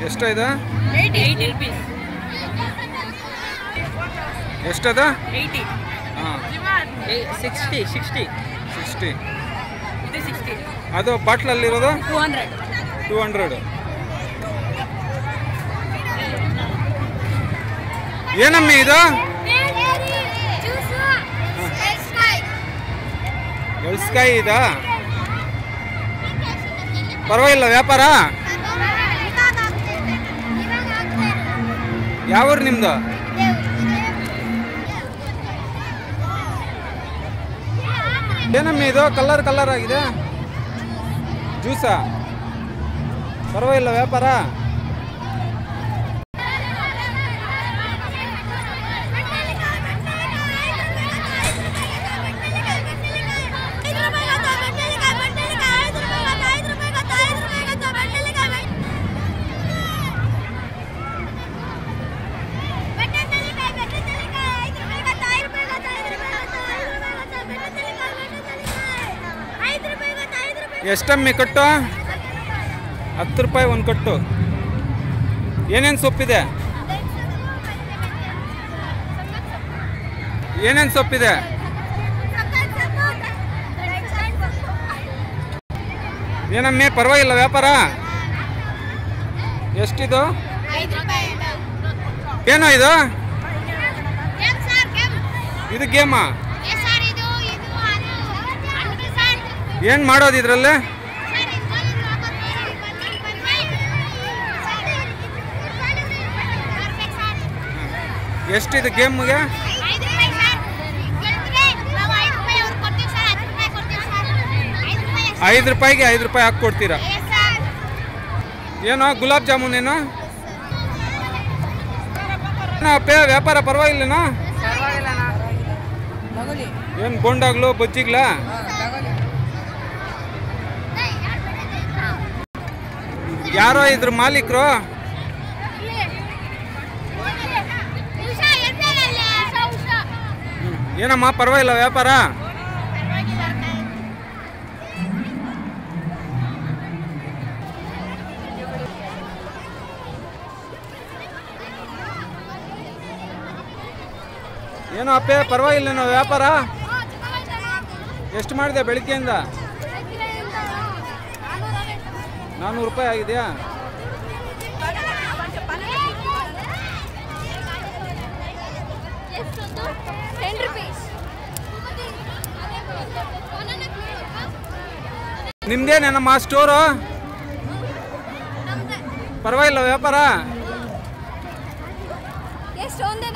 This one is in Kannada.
ಎಷ್ಟು ಇದು? 80 rupees. ಎಷ್ಟದ? 80. ಹಾಂ 60. ಇದು 60. ಅದು ಬಾಟ್ಲಲ್ಲಿರೋದು 200. 200. ಏನಮ್ಮಿ ಇದು? ಎಳ್ಸ್ಕಾಯಿ ಇದಾ? ಪರವಾಗಿಲ್ಲ ವ್ಯಾಪಾರ? ಯಾವೂರು ನಿಮ್ದು? ಏನಮ್ಮಿ ಇದು ಕಲರ್ ಆಗಿದೆ? ಜ್ಯೂಸಾ? ಪರವಾಗಿಲ್ಲ ವ್ಯಾಪಾರ? ಎಷ್ಟಮ್ಮಿ ಕಟ್ಟು? 10 ರೂಪಾಯಿ ಒಂದು ಕಟ್ಟು. ಏನೇನು ಸೊಪ್ಪಿದೆ? ಏನೇನು ಸೊಪ್ಪಿದೆ? ಏನಮ್ಮಿ ಪರವಾಗಿಲ್ಲ ವ್ಯಾಪಾರ? ಎಷ್ಟಿದು? ಏನೋ ಇದು? ಇದು ಗೇಮಾ? ಏನು ಮಾಡೋದು ಇದರಲ್ಲಿ? ಎಷ್ಟಿದು ಗೇಮ್ಗೆ? 5 ರೂಪಾಯಿಗೆ 5 ರೂಪಾಯಿ ಹಾಕಿ ಕೊಡ್ತೀರಾ? ಏನೋ ಗುಲಾಬ್ ಜಾಮೂನ್ ಏನೋ ವ್ಯಾಪಾರ ಪರವಾಗಿಲ್ಲನಾ? ಏನು ಬೋಂಡಾಗ್ಲು ಬಜ್ಜಿಗ್ಲಾ? ಯಾರೋ ಇದ್ರ ಮಾಲೀಕರು? ಏನಮ್ಮ ಪರವಾಗಿಲ್ಲ ವ್ಯಾಪಾರ? ಏನೋ ಅಪ್ಪೆ ಪರವಾಗಿಲ್ಲ ವ್ಯಾಪಾರ? ಎಷ್ಟು ಮಾಡಿದೆ ಬೆಳಿಗ್ಗೆಯಿಂದ? 400 ರೂಪಾಯಿ ಆಗಿದೆಯಾ? ನಿಮ್ದೇನೇನಮ್ಮ ಸ್ಟೋರು? ಪರವಾಗಿಲ್ಲ ವ್ಯಾಪಾರ? ಎಷ್ಟು ಒಂದೇ